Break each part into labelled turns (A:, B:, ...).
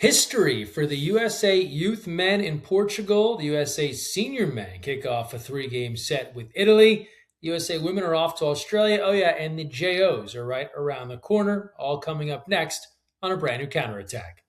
A: History for the USA youth men in Portugal. The USA senior men kick off a three-game set with Italy. The USA women are off to Australia. Oh, yeah, and the JOs are right around the corner, all coming up next on a brand new counterattack.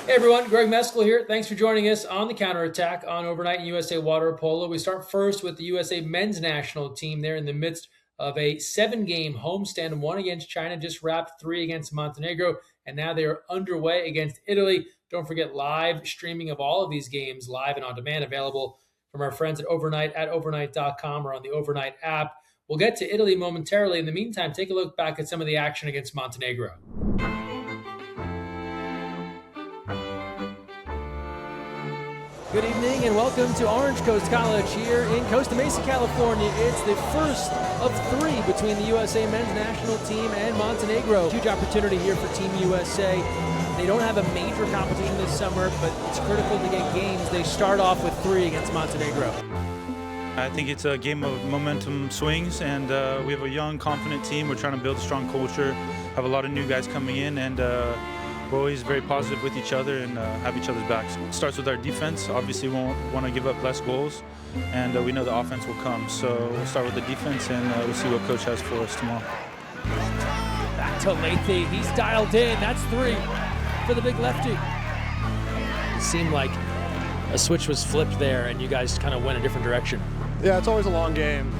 A: Hey everyone, Greg Mescall here. Thanks for joining us on the counterattack on Overnght and USA Water Polo. We start first with the USA men's national team. They're in the midst of a 7-game homestand, 1 against China, just wrapped 3 against Montenegro, and now they are underway against Italy. Don't forget live streaming of all of these games, live and on demand, available from our friends at Overnght at overnght.com or on the Overnght app. We'll get to Italy momentarily. In the meantime, take a look back at some of the action against Montenegro.
B: Good evening and welcome to Orange Coast College here in Costa Mesa, California. It's the first of 3 between the USA men's national team and Montenegro. Huge opportunity here for Team USA. They don't have a major competition this summer, but it's critical to get games. They start off with 3 against Montenegro.
C: I think it's a game of momentum swings, and we have a young, confident team. We're trying to build a strong culture, have a lot of new guys coming in, and we're always very positive with each other and have each other's backs. It starts with our defense. Obviously, we won't want to give up less goals, and we know the offense will come. So we'll start with the defense, and we'll see what coach has for us tomorrow.
B: Back to Lethe. He's dialed in. That's 3 for the big lefty. It seemed like a switch was flipped there, and you guys kind of went a different direction.
D: Yeah, it's always a long game.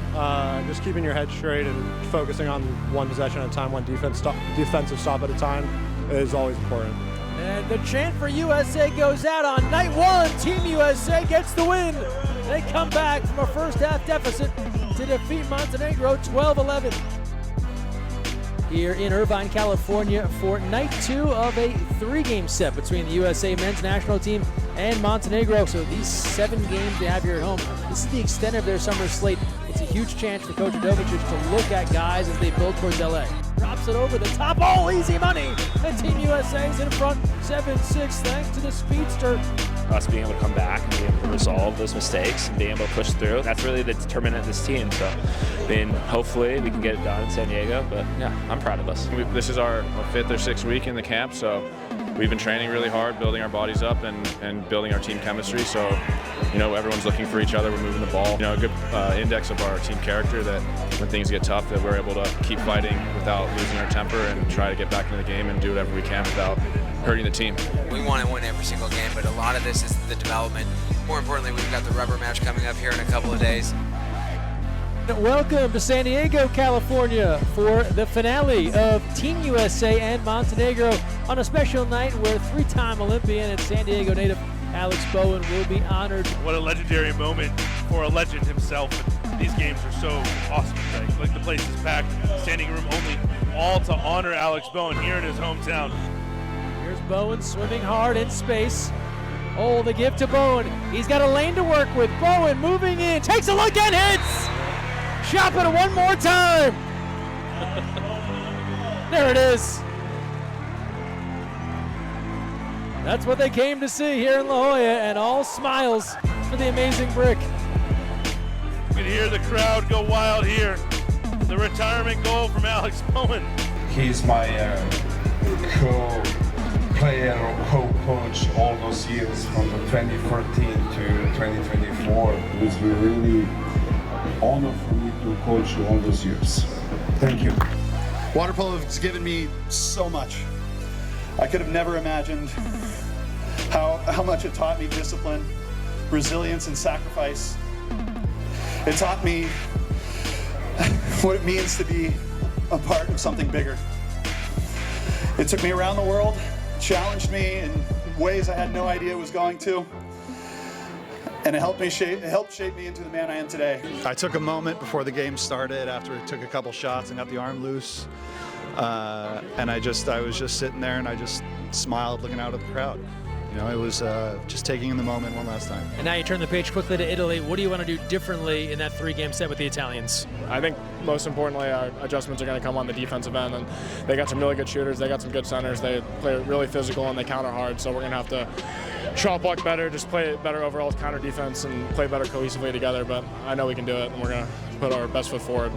D: Just keeping your head straight and focusing on one possession at a time, one defensive stop at a time is always important.
B: And the chant for USA goes out on night 1. Team USA gets the win. They come back from a first half deficit to defeat Montenegro 12-11. Here in Irvine, California for night 2 of a 3-game set between the USA men's national team and Montenegro. So these 7 games they have here at home, this is the extent of their summer slate. It's a huge chance for Coach Adovicic to look at guys as they build towards LA. Drops it over the top. Oh, easy money. And Team USA is in front 7-6 thanks to the speedster.
E: Us being able to come back and being able to resolve those mistakes and being able to push through, that's really the determinant of this team. So, hopefully we can get it done in San Diego, but yeah, I'm proud of us.
F: This is our 5th or 6th week in the camp, so we've been training really hard, building our bodies up and building our team chemistry. So, everyone's looking for each other. We're moving the ball. A good index of our team character that when things get tough, that we're able to keep fighting without losing our temper and try to get back into the game and do whatever we can without hurting the team.
G: We want to win every single game, but a lot of this is the development. More importantly, we've got the rubber match coming up here in a couple of days.
B: Welcome to San Diego, California for the finale of Team USA and Montenegro on a special night where 3-time Olympian and San Diego native Alex Bowen will be honored.
H: What a legendary moment for a legend himself. And these games are so awesome. Like the place is packed, standing room only, all to honor Alex Bowen here in his hometown.
B: Here's Bowen swimming hard in space. Oh, the gift to Bowen. He's got a lane to work with. Bowen moving in, takes a look and hits! Shop it one more time. There it is. That's what they came to see here in La Jolla, and all smiles for the amazing brick.
H: You can hear the crowd go wild here. The retirement goal from Alex Bowen.
I: He's my co-player, co-coach all those years from the 2014 to 2024. It was really honor for me to coach you all those years. Thank you.
J: Water polo has given me so much. I could have never imagined how much it taught me discipline, resilience, and sacrifice. It taught me what it means to be a part of something bigger. It took me around the world, challenged me in ways I had no idea it was going to. And it helped shape me into the man I am today.
D: I took a moment before the game started after I took a couple shots and got the arm loose. And I was just sitting there and I just smiled looking out at the crowd. It was just taking in the moment one last time.
B: And now you turn the page quickly to Italy. What do you want to do differently in that 3-game set with the Italians?
K: I think most importantly, our adjustments are going to come on the defensive end. And they got some really good shooters. They got some good centers. They play really physical and they counter hard. So we're going to have to shot block better, just play better overall counter defense and play better cohesively together. But I know we can do it, and we're going to put our best foot forward.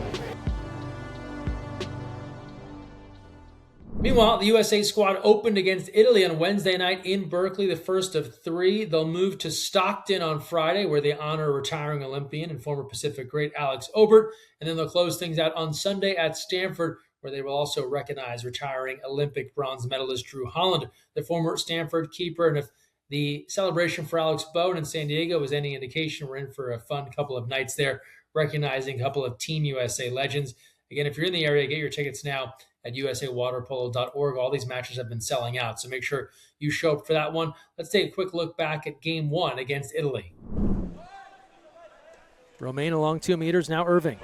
A: Meanwhile, the USA squad opened against Italy on Wednesday night in Berkeley, the first of 3. They'll move to Stockton on Friday, where they honor retiring Olympian and former Pacific great Alex Obert. And then they'll close things out on Sunday at Stanford, where they will also recognize retiring Olympic bronze medalist Drew Holland, the former Stanford keeper. And if the celebration for Alex Bowen in San Diego was any indication, we're in for a fun couple of nights there, recognizing a couple of Team USA legends. Again, if you're in the area, get your tickets now at usawaterpolo.org. All these matches have been selling out, so make sure you show up for that one. Let's take a quick look back at Game 1 against Italy.
B: Romain along 2 meters, now Irving.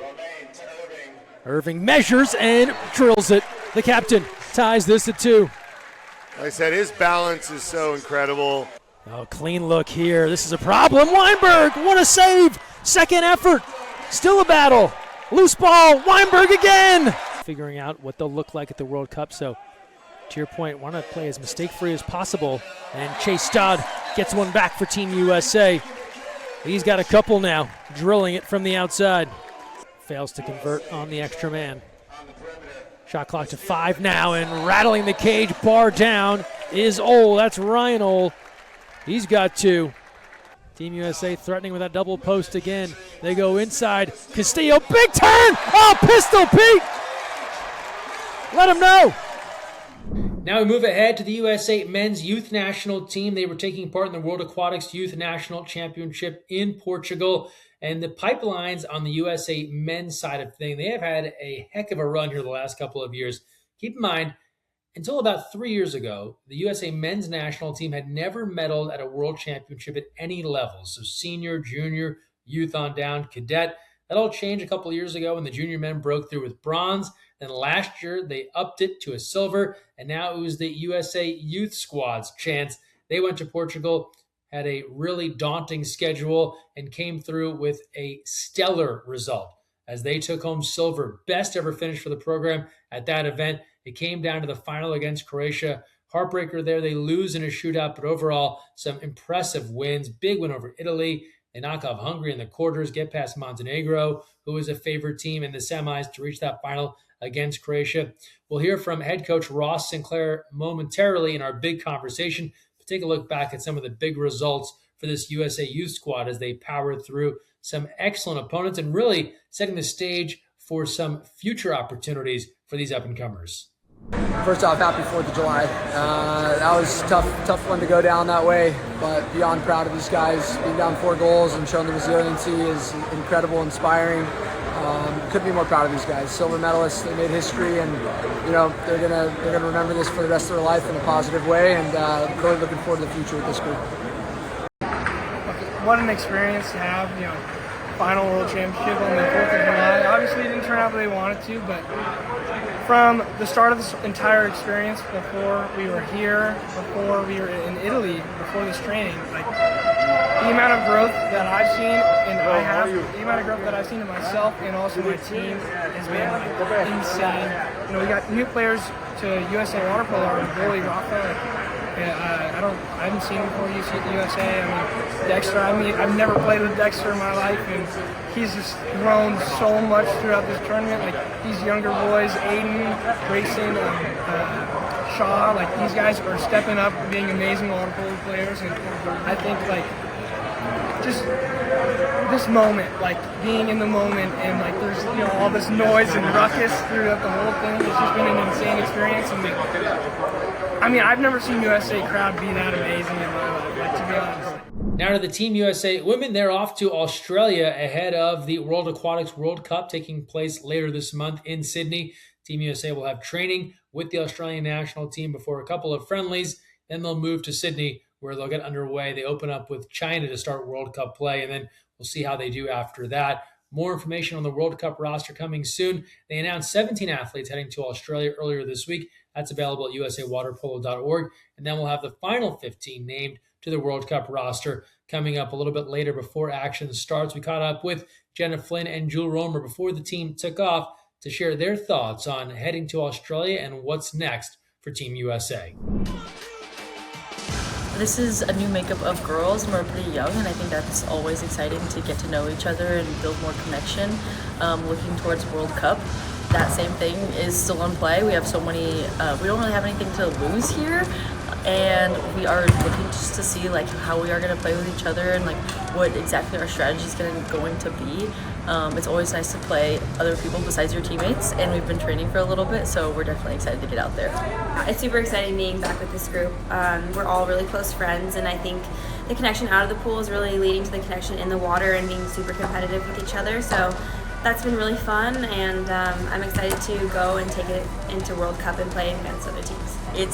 B: Irving measures and drills it. The captain ties this at 2.
L: Like I said, his balance is so incredible.
B: Oh, clean look here. This is a problem. Weinberg, what a save. Second effort. Still a battle. Loose ball. Weinberg again. Figuring out what they'll look like at the World Cup. So, to your point, want to play as mistake-free as possible. And Chase Stodd gets one back for Team USA. He's got a couple now, drilling it from the outside. Fails to convert on the extra man. Shot clock to 5 now, and rattling the cage, bar down, is Ole. That's Ryan Ole. He's got 2. Team USA threatening with that double post again. They go inside. Castillo, big turn! Oh, Pistol Pete! Let him know.
A: Now we move ahead to the USA men's youth national team. They were taking part in the World Aquatics Youth National Championship in Portugal. And the pipelines on the USA men's side of things, they have had a heck of a run here the last couple of years. Keep in mind, until about 3 years ago, the USA men's national team had never medaled at a world championship at any level. So senior, junior, youth on down, cadet. That all changed a couple of years ago when the junior men broke through with bronze. Then last year, they upped it to a silver, and now it was the USA youth squad's chance. They went to Portugal, had a really daunting schedule, and came through with a stellar result as they took home silver. Best ever finish for the program at that event. It came down to the final against Croatia. Heartbreaker there. They lose in a shootout, but overall, some impressive wins. Big win over Italy. They knock off Hungary in the quarters, get past Montenegro, who was a favorite team in the semis, to reach that final against Croatia. We'll hear from head coach Ross Sinclair momentarily in our big conversation. But take a look back at some of the big results for this USA youth squad as they powered through some excellent opponents and really setting the stage for some future opportunities for these up-and-comers.
M: First off, happy 4th of July. That was tough one to go down that way, but beyond proud of these guys. Being down 4 goals and showing the resiliency is incredible, inspiring. Couldn't be more proud of these guys. Silver medalists, they made history, and they're gonna remember this for the rest of their life in a positive way. And really looking forward to the future with this group.
N: What an experience to have, final world championship on the 4th of July. Obviously, it didn't turn out the way we wanted to, but from the start of this entire experience, before we were here, before we were in Italy, before this training, the amount of growth that I've seen, and the amount of growth that I've seen in myself and also my team has been insane. We got new players to USA Water Polo, our goalie Rafa. I haven't seen him before USA. Dexter, I've never played with Dexter in my life, and he's just grown so much throughout this tournament. These younger boys, Aiden, Grayson, Shaw, these guys are stepping up and being amazing water polo players, and I think just this moment, being in the moment, and there's all this noise and ruckus throughout the whole thing. It's just been an insane experience, and I've never seen USA crowd be that amazing in my life, to be honest.
A: Now to the Team USA women. They're off to Australia ahead of the World Aquatics World Cup taking place later this month in Sydney. Team USA will have training with the Australian national team before a couple of friendlies. Then they'll move to Sydney where they'll get underway. They open up with China to start World Cup play, and then we'll see how they do after that. More information on the World Cup roster coming soon. They announced 17 athletes heading to Australia earlier this week. That's available at usawaterpolo.org. And then we'll have the final 15 named to the World Cup roster coming up a little bit later before action starts. We caught up with Jenna Flynn and Jewel Romer before the team took off to share their thoughts on heading to Australia and what's next for Team USA.
O: This is a new makeup of girls, and we're pretty young, and I think that's always exciting to get to know each other and build more connection looking towards World Cup. that same thing is still in play. We have so many, we don't really have anything to lose here. And we are looking just to see like how we are going to play with each other and like what exactly our strategy is going to be. It's always nice to play other people besides your teammates, and we've been training for a little bit, so we're definitely excited to get out there.
P: It's super exciting being back with this group. We're all really close friends, and I think the connection out of the pool is really leading to the connection in the water and being super competitive with each other. So that's been really fun, and I'm excited to go and take it into World Cup and play against other teams.
O: It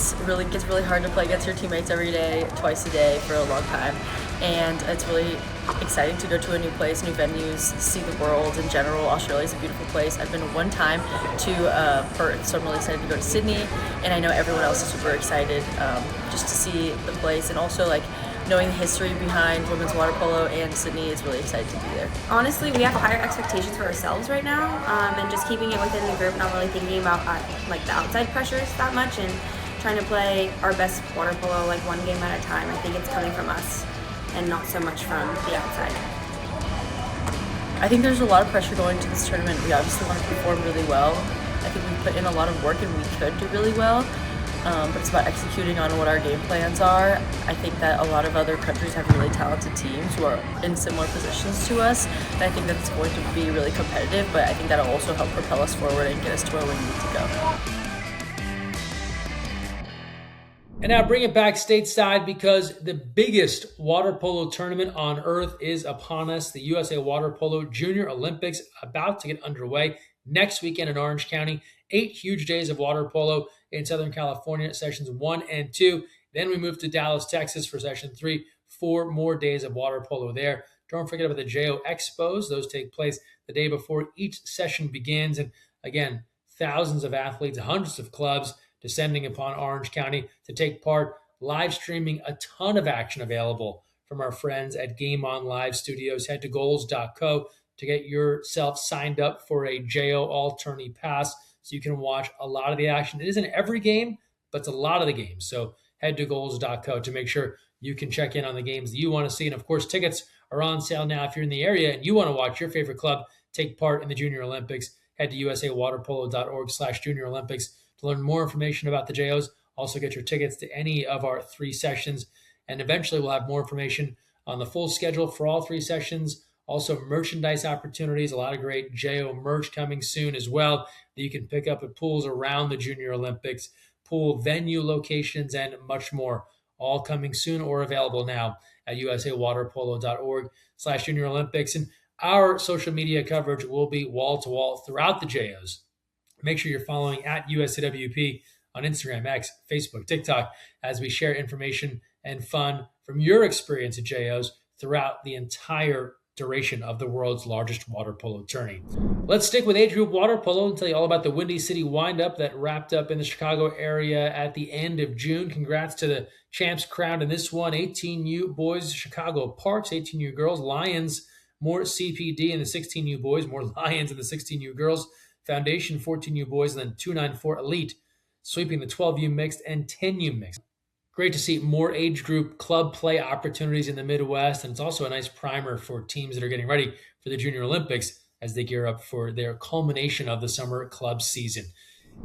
O: gets really hard to play against your teammates every day, twice a day for a long time, and it's really exciting to go to a new place, new venues, see the world in general. Australia is a beautiful place. I've been one time to Perth, so I'm really excited to go to Sydney, and I know everyone else is super excited just to see the place, and also like knowing the history behind women's water polo and Sydney is really excited to be there.
P: Honestly, we have higher expectations for ourselves right now, and just keeping it within the group, not really thinking about like the outside pressures that much, and trying to play our best water polo like one game at a time. I think it's coming from us and not so much from the outside.
O: I think there's a lot of pressure going to this tournament. We obviously want to perform really well. I think we put in a lot of work and we could do really well. But it's about executing on what our game plans are. I think that a lot of other countries have really talented teams who are in similar positions to us, and I think that it's going to be really competitive, but I think that'll also help propel us forward and get us to where we need to go.
A: And now bring it back stateside, because the biggest water polo tournament on earth is upon us. The USA Water Polo Junior Olympics about to get underway next weekend in Orange County. 8 huge days of water polo in Southern California, sessions 1 and 2. Then we move to Dallas, Texas for session 3. 4 more days of water polo there. Don't forget about the JO Expos. Those take place the day before each session begins. And again, thousands of athletes, hundreds of clubs descending upon Orange County to take part, live streaming a ton of action available from our friends at Game On Live Studios. Head to goals.co to get yourself signed up for a JO All Tourney Pass so you can watch a lot of the action. It isn't every game, but it's a lot of the games. So head to goals.co to make sure you can check in on the games that you want to see. And of course, tickets are on sale now. If you're in the area and you want to watch your favorite club take part in the Junior Olympics, head to usawaterpolo.org/Junior Olympics to learn more information about the JOs. Also get your tickets to any of our 3 sessions. And eventually we'll have more information on the full schedule for all 3 sessions. Also merchandise opportunities, a lot of great JO merch coming soon as well that you can pick up at pools around the Junior Olympics, pool venue locations, and much more. All coming soon or available now at usawaterpolo.org/Junior Olympics. And our social media coverage will be wall-to-wall throughout the JOs. Make sure you're following at USAWP on Instagram, X, Facebook, TikTok, as we share information and fun from your experience at JOs throughout the entire duration of the world's largest water polo tourney. Let's stick with age group water polo and tell you all about the Windy City Windup that wrapped up in the Chicago area at the end of June. Congrats to the champs crowned in this one. 18U boys, Chicago Parks, 18U girls, Lions, more CPD, and the 16U boys, more Lions in the 16U girls, Foundation 14U boys, and then 294 Elite, sweeping the 12U mixed and 10U mixed. Great to see more age group club play opportunities in the Midwest, and it's also a nice primer for teams that are getting ready for the Junior Olympics as they gear up for their culmination of the summer club season.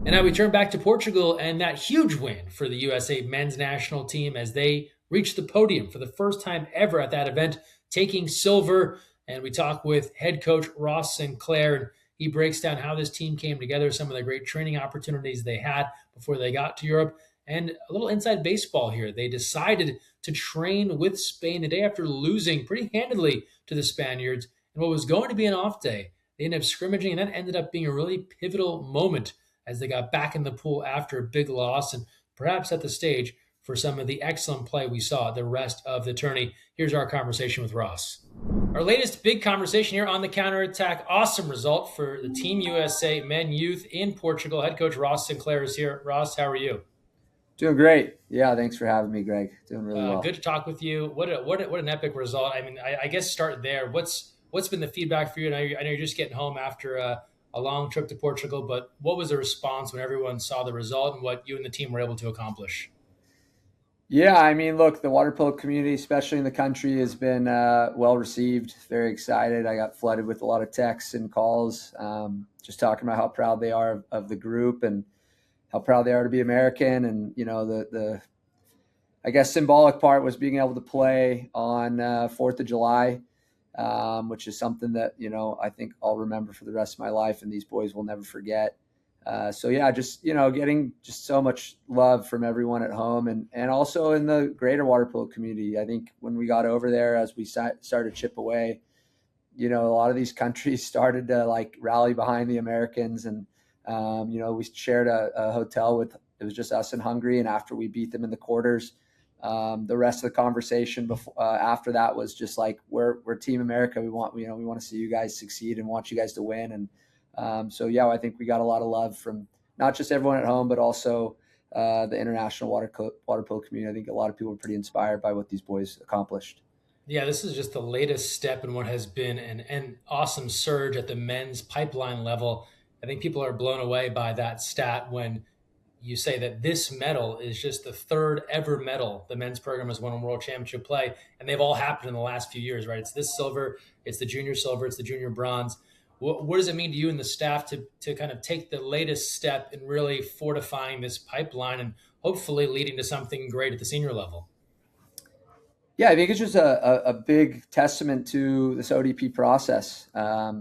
A: And now we turn back to Portugal and that huge win for the USA men's national team as they reached the podium for the first time ever at that event, taking silver. And we talk with head coach Ross Sinclair, and he breaks down how this team came together, some of the great training opportunities they had before they got to Europe, and a little inside baseball here. They decided to train with Spain the day after losing pretty handedly to the Spaniards. And what was going to be an off day, they ended up scrimmaging, and that ended up being a really pivotal moment as they got back in the pool after a big loss and perhaps set the stage for some of the excellent play we saw the rest of the tourney. Here's our conversation with Ross. Our latest big conversation here on the counterattack. Awesome result for the Team USA men youth in Portugal. Head coach Ross Sinclair is here. Ross, how are you?
Q: Doing great. Yeah, thanks for having me, Greg. Doing really well.
A: Good to talk with you. What an epic result. I mean, I guess start there. What's been the feedback for you? I know you're just getting home after a long trip to Portugal, but what was the response when everyone saw the result and what you and the team were able to accomplish?
Q: Yeah, I mean, look, the water polo community, especially in the country, has been well received. Very excited. I got flooded with a lot of texts and calls, just talking about how proud they are of the group and how proud they are to be American. And the I guess symbolic part was being able to play on 4th of July, which is something that I think I'll remember for the rest of my life, and these boys will never forget. So yeah, just getting just so much love from everyone at home and also in the greater water polo community. I think when we got over there, as we started to chip away, a lot of these countries started to like rally behind the Americans, and we shared a hotel with, it was just us in Hungary, and after we beat them in the quarters, the rest of the conversation after that was just like, we're Team America. We want to see you guys succeed and want you guys to win. And so yeah, I think we got a lot of love from not just everyone at home, but also the international water polo community. I think a lot of people are pretty inspired by what these boys accomplished.
A: Yeah, this is just the latest step in what has been an awesome surge at the men's pipeline level. I think people are blown away by that stat when you say that this medal is just the third ever medal the men's program has won in World Championship play, and they've all happened in the last few years, right? It's this silver, it's the junior silver, it's the junior bronze. What does it mean to you and the staff to kind of take the latest step in really fortifying this pipeline and hopefully leading to something great at the senior level?
Q: Yeah, I think it's just a big testament to this ODP process. A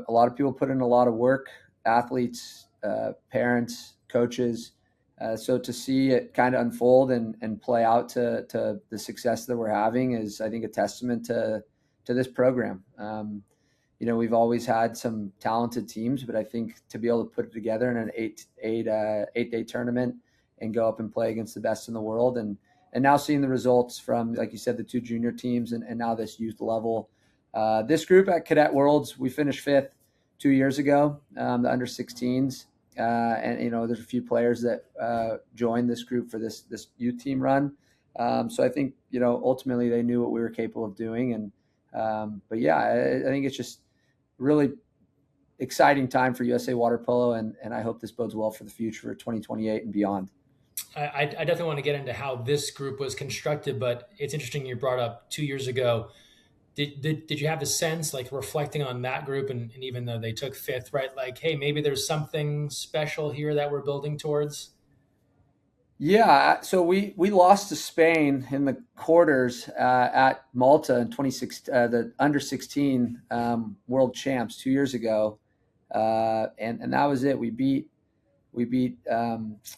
Q: lot of people put in a lot of work, athletes, parents, coaches. So to see it kind of unfold and play out to the success that we're having is, I think, a testament to this program. We've always had some talented teams, but I think to be able to put it together in an eight-day tournament and go up and play against the best in the world, and now seeing the results from, like you said, the two junior teams and now this youth level. This group at Cadet Worlds, we finished 5th 2 years ago, the under 16s. And there's a few players that joined this group for this youth team run. So I think, ultimately they knew what we were capable of doing. And but yeah, I think it's just really exciting time for USA Water Polo, and I hope this bodes well for the future for 2028 and beyond.
A: I definitely want to get into how this group was constructed, but it's interesting you brought up 2 years ago. Did you have a sense, like reflecting on that group, and even though they took 5th, right? Like, hey, maybe there's something special here that we're building towards?
Q: Yeah, so we lost to Spain in the quarters at Malta in 26, the under 16 world champs 2 years ago, and that was it. We beat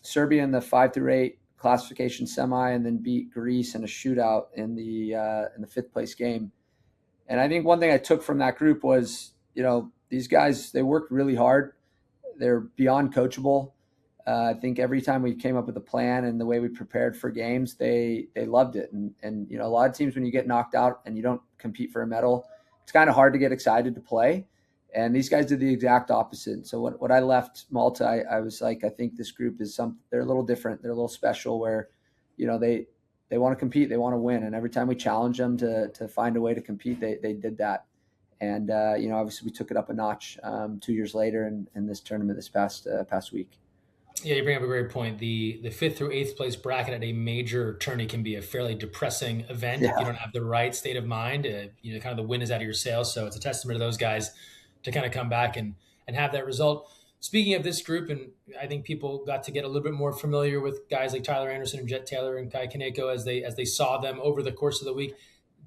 Q: Serbia in the 5-8 classification semi, and then beat Greece in a shootout in the 5th place game. And I think one thing I took from that group was, these guys, they worked really hard. They're beyond coachable. I think every time we came up with a plan and the way we prepared for games, they loved it. And a lot of teams, when you get knocked out and you don't compete for a medal, it's kind of hard to get excited to play. And these guys did the exact opposite. So when I left Malta, I was like, I think this group is they're a little different. They're a little special where, they want to compete, they want to win. And every time we challenge them to find a way to compete, they did that. And, obviously we took it up a notch 2 years later in this tournament this past week.
A: Yeah, you bring up a great point. The 5th through 8th place bracket at a major tourney can be a fairly depressing event if you don't have the right state of mind. Kind of the wind is out of your sails. So it's a testament to those guys to kind of come back and have that result. Speaking of this group, and I think people got to get a little bit more familiar with guys like Tyler Anderson and Jet Taylor and Kai Kaneko as they saw them over the course of the week.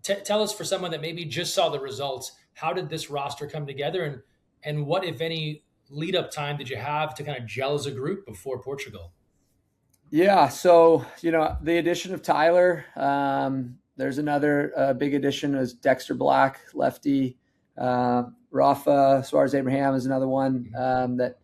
A: Tell us, for someone that maybe just saw the results, how did this roster come together, and what, if any, lead up time did you have to kind of gel as a group before Portugal?
Q: Yeah, so the addition of Tyler, there's another big addition is Dexter Black, lefty. Rafa Suarez Abraham is another one that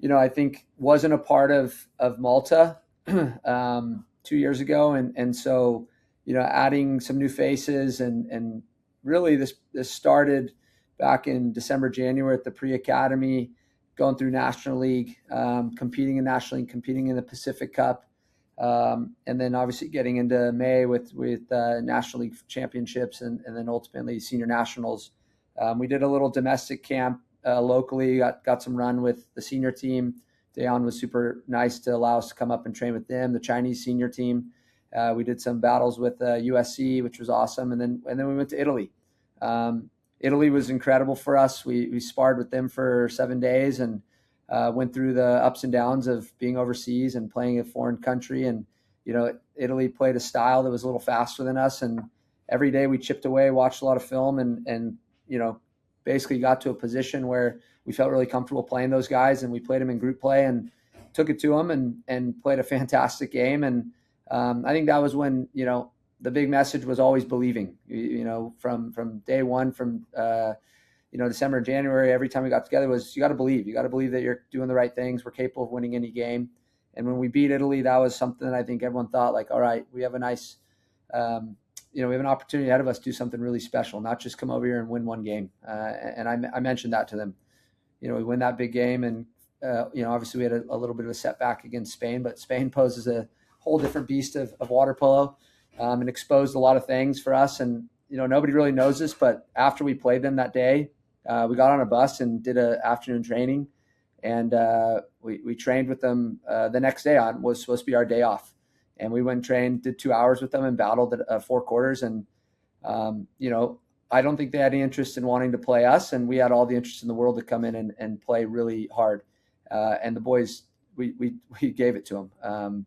Q: I think wasn't a part of Malta 2 years ago, and so adding some new faces and really this started back in December, January at the pre-academy, going through National League, competing in National League, competing in the Pacific Cup, and then obviously getting into May with National League championships and then ultimately senior nationals. We did a little domestic camp locally, got some run with the senior team, Dayon was super nice to allow us to come up and train with them. The Chinese senior team, we did some battles with USC, which was awesome. And then we went to Italy. Italy was incredible for us. We sparred with them for 7 days and went through the ups and downs of being overseas and playing a foreign country. And, Italy played a style that was a little faster than us. And every day we chipped away, watched a lot of film and basically got to a position where we felt really comfortable playing those guys. And we played them in group play and took it to them and played a fantastic game. And I think that was when, the big message was always believing, from day one, from, December and January, every time we got together was, you got to believe that you're doing the right things. We're capable of winning any game. And when we beat Italy, that was something that I think everyone thought like, all right, we have a nice, we have an opportunity ahead of us to do something really special, not just come over here and win one game. And I mentioned that to them. We win that big game and, obviously we had a little bit of a setback against Spain, but Spain poses a whole different beast of water polo. And exposed a lot of things for us. And, nobody really knows this, but after we played them that day, we got on a bus and did an afternoon training. And we trained with them the next day was supposed to be our day off. And we went and trained, did 2 hours with them and battled at 4 quarters. And, I don't think they had any interest in wanting to play us. And we had all the interest in the world to come in and play really hard. And the boys, we gave it to them.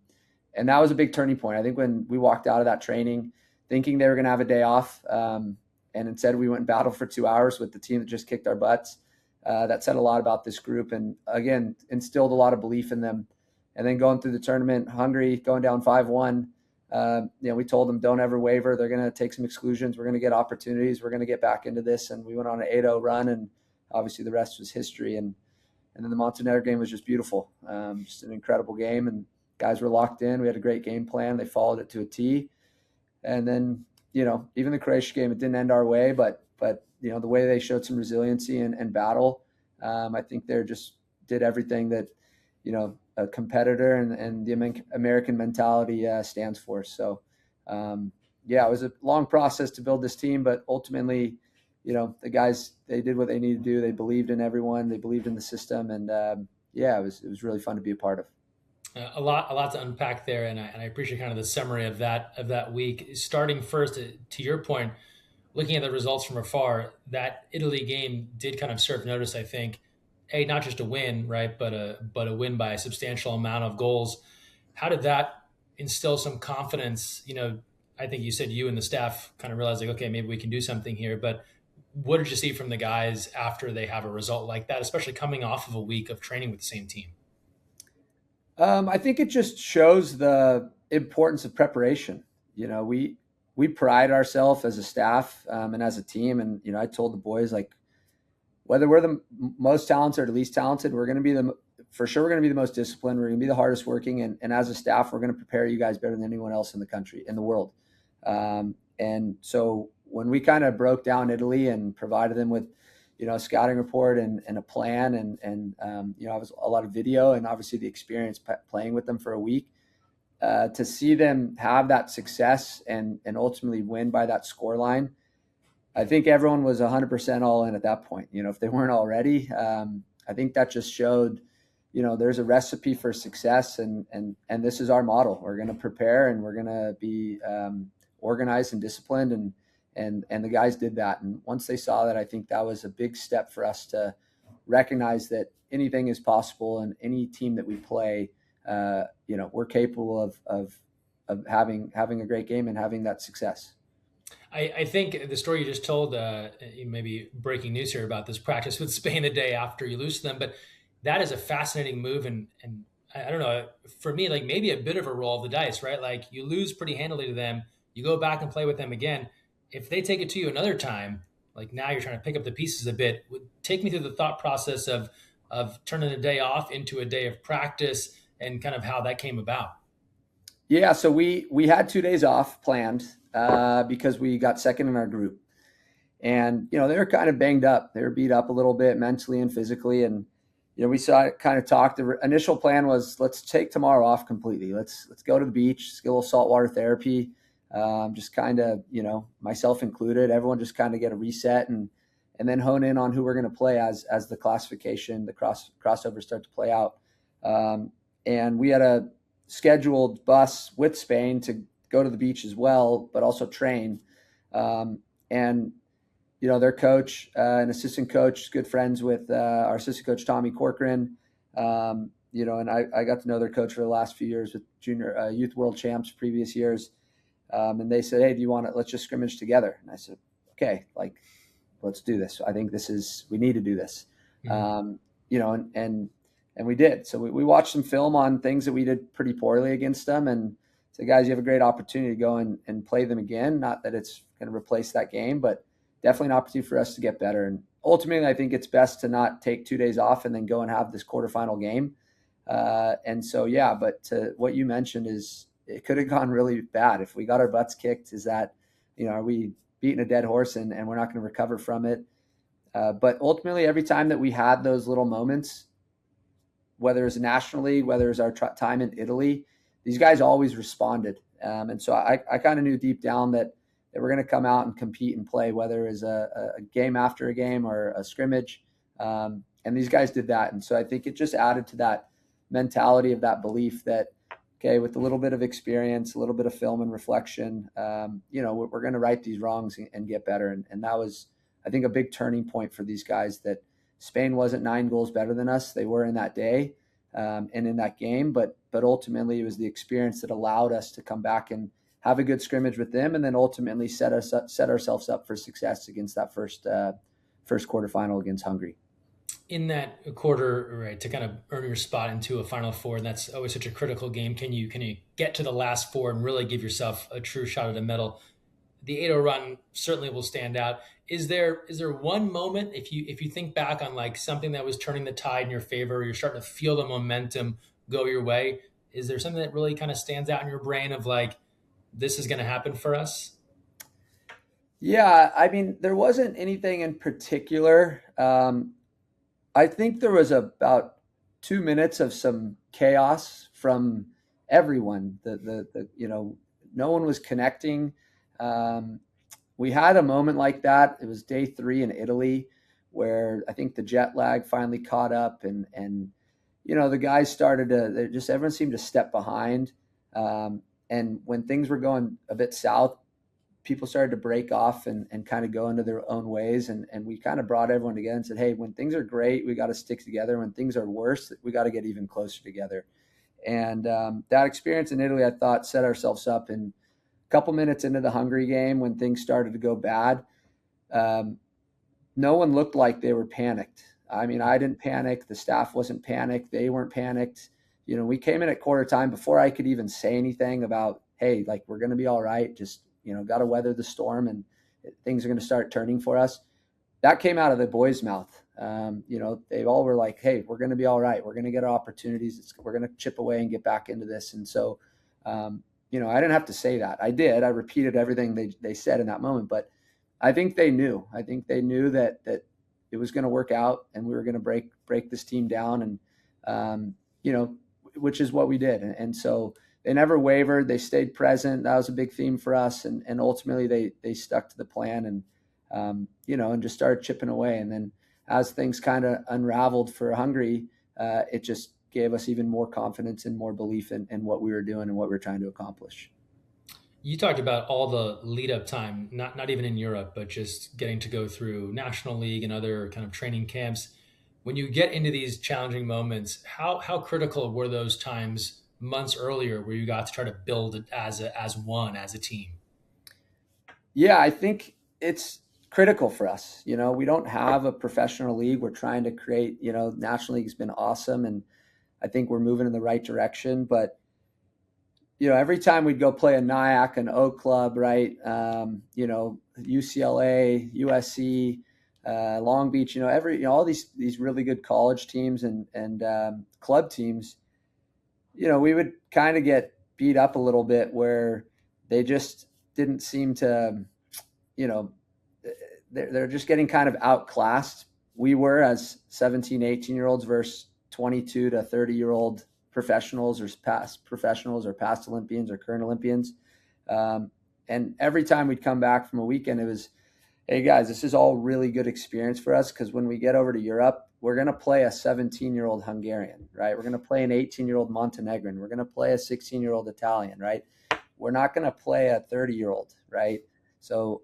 Q: And that was a big turning point. I think when we walked out of that training thinking they were going to have a day off, and instead we went and battled for 2 hours with the team that just kicked our butts. That said a lot about this group and, again, instilled a lot of belief in them. And then going through the tournament, Hungary, going down 5-1, we told them don't ever waver. They're going to take some exclusions. We're going to get opportunities. We're going to get back into this. And we went on an 8-0 run, and obviously the rest was history. And then the Montenegro game was just beautiful, just an incredible game. And guys were locked in. We had a great game plan. They followed it to a T. And then, even the Croatia game, it didn't end our way, but the way they showed some resiliency and battle, I think they just did everything that, a competitor and the American mentality stands for. So, it was a long process to build this team, but ultimately, the guys, they did what they needed to do. They believed in everyone. They believed in the system. And, it was really fun to be a part of.
A: A lot to unpack there, and I appreciate kind of the summary of that week. Starting first, to your point, looking at the results from afar, that Italy game did kind of serve notice. I think, not just a win, right, but a win by a substantial amount of goals. How did that instill some confidence? I think you said you and the staff kind of realized like, okay, maybe we can do something here. But what did you see from the guys after they have a result like that, especially coming off of a week of training with the same team?
Q: I think it just shows the importance of preparation. We pride ourselves as a staff and as a team. And, I told the boys, like, whether we're the most talented or the least talented, we're going to be for sure, we're going to be the most disciplined. We're going to be the hardest working. And as a staff, we're going to prepare you guys better than anyone else in the country, in the world. And so when we kind of broke down Italy and provided them with, a scouting report and a plan and I was a lot of video and obviously the experience playing with them for a week, to see them have that success and ultimately win by that score line. I think everyone was 100% all in at that point. If they weren't already, I think that just showed, there's a recipe for success and this is our model. We're going to prepare and we're going to be organized and disciplined and the guys did that. And once they saw that, I think that was a big step for us to recognize that anything is possible and any team that we play, we're capable of having a great game and having that success.
A: I think the story you just told, maybe breaking news here about this practice with Spain the day after you lose to them, but that is a fascinating move. And I don't know, for me, like maybe a bit of a roll of the dice, right? Like you lose pretty handily to them, you go back and play with them again. If they take it to you another time, like now you're trying to pick up the pieces a bit. Take me through the thought process of turning a day off into a day of practice and kind of how that came about.
Q: Yeah, so we had 2 days off planned because we got second in our group. And, they were kind of banged up. They were beat up a little bit mentally and physically. And, we saw it kind of talk. The initial plan was, let's take tomorrow off completely. Let's go to the beach, get a little saltwater therapy. Just kind of, myself included, everyone just kind of get a reset and then hone in on who we're going to play as the classification, the crossovers start to play out. And we had a scheduled bus with Spain to go to the beach as well, but also train. And their coach, an assistant coach, good friends with our assistant coach, Tommy Corcoran. And I got to know their coach for the last few years with junior youth world champs previous years. And they said, hey, do you want to, let's just scrimmage together. And I said, okay, let's do this. I think we need to do this. Mm-hmm. And we did. So we watched some film on things that we did pretty poorly against them and said, guys, you have a great opportunity to go and play them again. Not that it's going to replace that game, but definitely an opportunity for us to get better. And ultimately, I think it's best to not take 2 days off and then go and have this quarterfinal game. But to what you mentioned is it could have gone really bad. If we got our butts kicked, is that, are we beating a dead horse and we're not going to recover from it? But ultimately, every time that we had those little moments, whether it's National League, whether it's our time in Italy, these guys always responded. And so I kind of knew deep down that we're going to come out and compete and play, whether it's a game after a game or a scrimmage. And these guys did that. And so I think it just added to that mentality of that belief that, okay, with a little bit of experience, a little bit of film and reflection, we're going to right these wrongs and get better. And that was, I think, a big turning point for these guys, that Spain wasn't 9 goals better than us. They were in that day and in that game, but ultimately it was the experience that allowed us to come back and have a good scrimmage with them, and then ultimately set ourselves up for success against that first quarterfinal against Hungary.
A: In that quarter, right, to kind of earn your spot into a Final Four, and that's always such a critical game. Can you get to the last 4 and really give yourself a true shot at a medal? The 8-0 run certainly will stand out. Is there one moment, if you think back on like something that was turning the tide in your favor, or you're starting to feel the momentum go your way? Is there something that really kind of stands out in your brain of like, this is going to happen for us?
Q: Yeah, I mean, there wasn't anything in particular. I think there was about 2 minutes of some chaos from everyone. No one was connecting. We had a moment like that. It was day 3 in Italy, where I think the jet lag finally caught up, and the guys started everyone seemed to step behind. And when things were going a bit south, people started to break off and kind of go into their own ways. And we kind of brought everyone together and said, hey, when things are great, we got to stick together. When things are worse, we got to get even closer together. And that experience in Italy, I thought, set ourselves up. And a couple minutes into the Hungary game, when things started to go bad, no one looked like they were panicked. I mean, I didn't panic. The staff wasn't panicked. They weren't panicked. We came in at quarter time before I could even say anything about, hey, like, we're going to be all right. Just, got to weather the storm and things are going to start turning for us. That came out of the boys' mouth. They all were like, hey, we're going to be all right. We're going to get our opportunities. We're going to chip away and get back into this. And so, I didn't have to say that. I did. I repeated everything they said in that moment. But I think they knew. I think they knew that it was going to work out and we were going to break this team down. And, which is what we did. And so they never wavered. They stayed present. That was a big theme for us. And ultimately they stuck to the plan and just started chipping away. And then as things kind of unraveled for Hungary, it just gave us even more confidence and more belief in what we were doing and what we were trying to accomplish.
A: You talked about all the lead up time, not even in Europe, but just getting to go through National League and other kind of training camps. When you get into these challenging moments, how critical were those times months earlier where you got to try to build it as a team?
Q: Yeah, I think it's critical for us. We don't have a professional league. We're trying to create, National League has been awesome. And I think we're moving in the right direction. But, every time we'd go play a NIAC, an O Club, right? UCLA, USC, Long Beach, all these really good college teams and club teams, we would kind of get beat up a little bit where they just didn't seem to, they're just getting kind of outclassed. We were as 17, 18-year-olds versus 22 to 30-year-old professionals or past Olympians or current Olympians. And every time we'd come back from a weekend, it was, hey guys, this is all really good experience for us, because when we get over to Europe, we're going to play a 17-year-old Hungarian, right? We're going to play an 18-year-old Montenegrin. We're going to play a 16-year-old Italian, right? We're not going to play a 30-year-old, right? So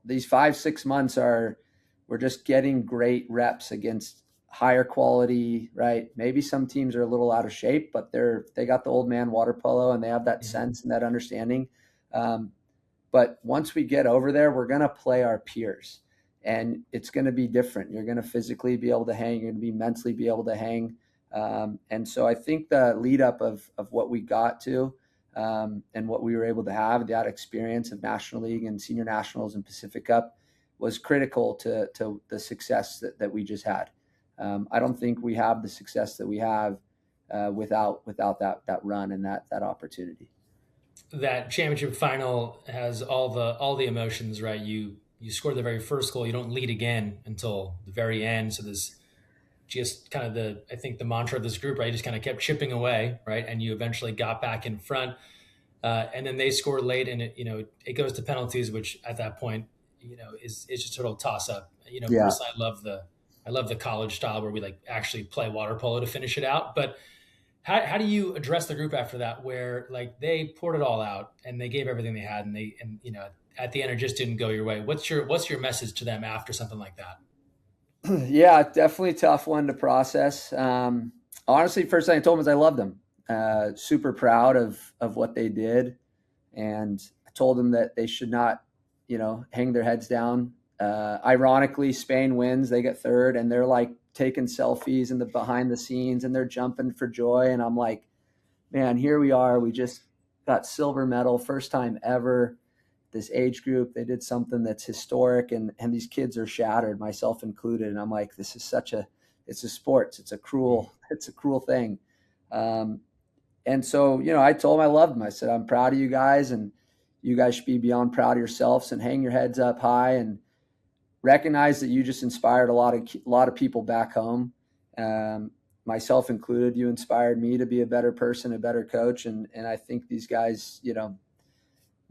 Q: these 5-6 months we're just getting great reps against higher quality, right? Maybe some teams are a little out of shape, but they got the old man water polo and they have that sense and that understanding. But once we get over there, we're going to play our peers, and it's going to be different. You're going to physically be able to hang. You're going to be mentally be able to hang. And so I think the lead up of what we got to and what we were able to have, that experience of National League and Senior Nationals and Pacific Cup, was critical to the success that we just had. I don't think we have the success that we have without that run and that opportunity.
A: That championship final has all the emotions, right? You score the very first goal, you don't lead again until the very end. So there's just kind of I think the mantra of this group, right? You just kind of kept chipping away, right? And you eventually got back in front. And then they score late, and it goes to penalties, which at that point, is just a total toss up.
Q: Yeah.
A: Personally, I love the college style where we like actually play water polo to finish it out. But how do you address the group after that, where like they poured it all out and they gave everything they had, and at the end it just didn't go your way? What's your message to them after something like that?
Q: Yeah, definitely a tough one to process. Honestly, first thing I told them is I loved them. Super proud of what they did, and I told them that they should not, hang their heads down. Ironically, Spain wins, they get third, and they're like taking selfies in the behind the scenes, and they're jumping for joy. And I'm like, man, here we are. We just got silver medal, first time ever. This age group, they did something that's historic, and these kids are shattered, myself included. And I'm like, this is it's a sports. It's a cruel thing. And so, I told them I loved them. I said, I'm proud of you guys, and you guys should be beyond proud of yourselves, and hang your heads up high and recognize that you just inspired a lot of people back home, myself included. You inspired me to be a better person, a better coach. And I think these guys,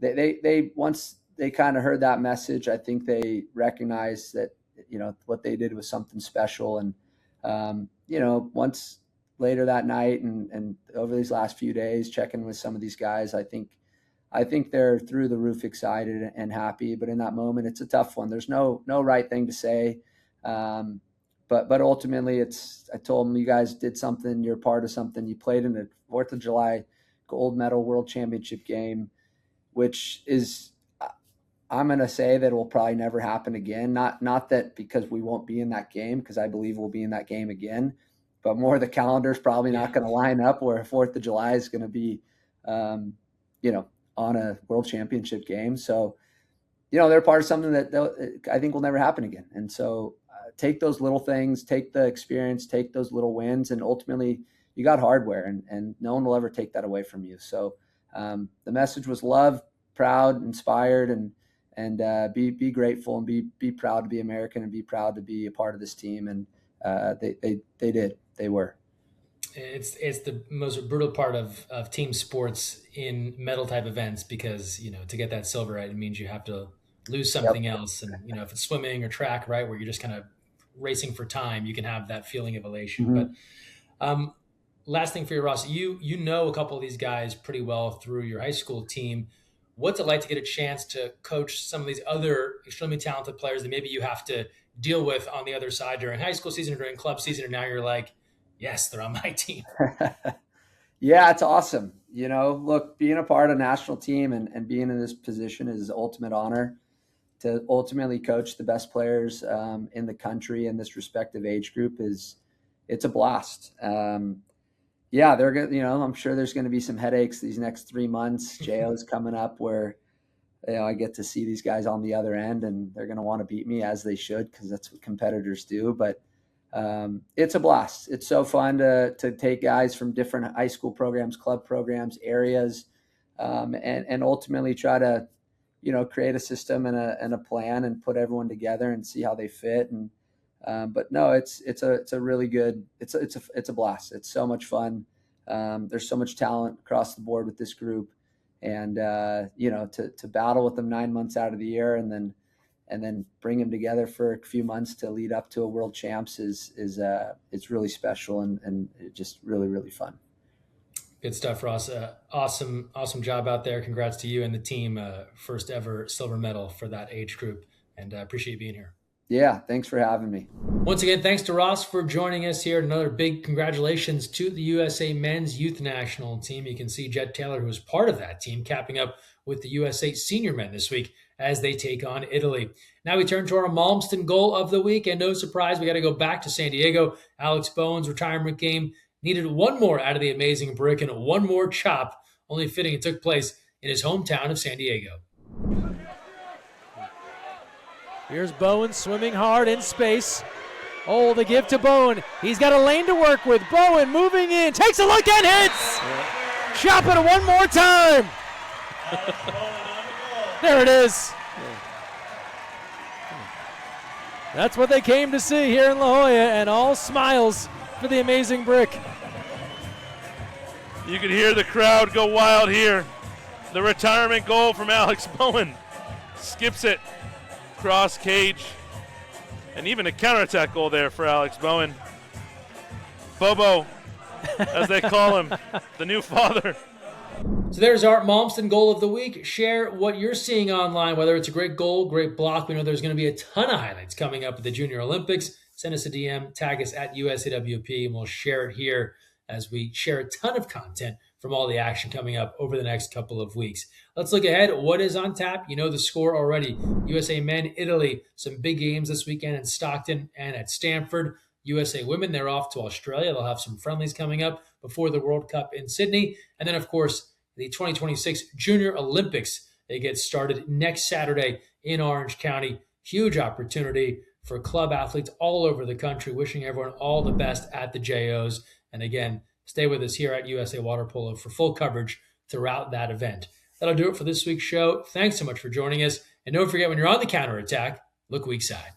Q: they once they kind of heard that message, I think they recognized that, what they did was something special. And, once later that night and over these last few days, checking with some of these guys, I think they're through the roof excited and happy. But in that moment, it's a tough one. There's no right thing to say. But ultimately, I told them, you guys did something. You're part of something. You played in a 4th of July gold medal world championship game, which is, I'm going to say that it will probably never happen again. Not that because we won't be in that game, because I believe we'll be in that game again, but more the calendar's probably not going to line up where 4th of July is going to be, on a world championship game. So, they're part of something that I think will never happen again. And so take those little things, take the experience, take those little wins, and ultimately you got hardware, and no one will ever take that away from you. So the message was love, proud, inspired, and be grateful, and be proud to be American, and be proud to be a part of this team. And they did. They were.
A: It's the most brutal part of team sports in medal type events, because to get that silver, right, it means you have to lose something else. And if it's swimming or track, right, where you're just kind of racing for time, you can have that feeling of elation.
Q: Mm-hmm.
A: But last thing for you, Ross, you know a couple of these guys pretty well through your high school team. What's it like to get a chance to coach some of these other extremely talented players that maybe you have to deal with on the other side during high school season or during club season, and now you're like, yes, they're on my team?
Q: Yeah, it's awesome. Look, being a part of a national team and being in this position is an ultimate honor. To ultimately coach the best players in the country in this respective age group it's a blast. Yeah, they're going. I'm sure there's going to be some headaches these next 3 months. JO is coming up where I get to see these guys on the other end, and they're going to want to beat me, as they should, because that's what competitors do. But it's a blast. It's so fun to take guys from different high school programs, club programs, areas, and ultimately try to create a system and a plan and put everyone together and see how they fit. And but no, it's a really good. It's a blast. It's so much fun. There's so much talent across the board with this group, and to battle with them 9 months out of the year, and then then bring them together for a few months to lead up to a world champs is it's really special and just really, really fun.
A: Good stuff, Ross. Awesome job out there. Congrats to you and the team. First ever silver medal for that age group, and I appreciate you being here.
Q: Yeah, thanks for having me.
A: Once again, thanks to Ross for joining us here. Another big congratulations to the USA men's youth national team. You can see Jed Taylor, who was part of that team, capping up with the USA senior men this week as they take on Italy. Now we turn to our Malmsteen goal of the week, and no surprise, we got to go back to San Diego. Alex Bowen's retirement game needed one more out of the amazing brick and one more chop, only fitting it took place in his hometown of San Diego.
B: Here's Bowen swimming hard in space. Oh, the give to Bowen. He's got a lane to work with. Bowen moving in, takes a look and hits! Chop it one more time! There it is. That's what they came to see here in La Jolla, and all smiles for the amazing brick.
H: You can hear the crowd go wild here. The retirement goal from Alex Bowen. Skips it. Cross cage. And even a counterattack goal there for Alex Bowen. Bobo, as they call him, the new father.
A: So there's our Malmsteen goal of the week. Share what you're seeing online, whether it's a great goal, great block. We know there's going to be a ton of highlights coming up at the Junior Olympics. Send us a DM, tag us at USAWP, and we'll share it here as we share a ton of content from all the action coming up over the next couple of weeks. Let's look ahead. What is on tap? You know the score already. USA men, Italy. Some big games this weekend in Stockton and at Stanford. USA women, they're off to Australia. They'll have some friendlies coming up before the World Cup in Sydney. And then, of course, the 2026 Junior Olympics. They get started next Saturday in Orange County. Huge opportunity for club athletes all over the country. Wishing everyone all the best at the JOs. And again, stay with us here at USA Water Polo for full coverage throughout that event. That'll do it for this week's show. Thanks so much for joining us. And don't forget, when you're on the counterattack, look weak side.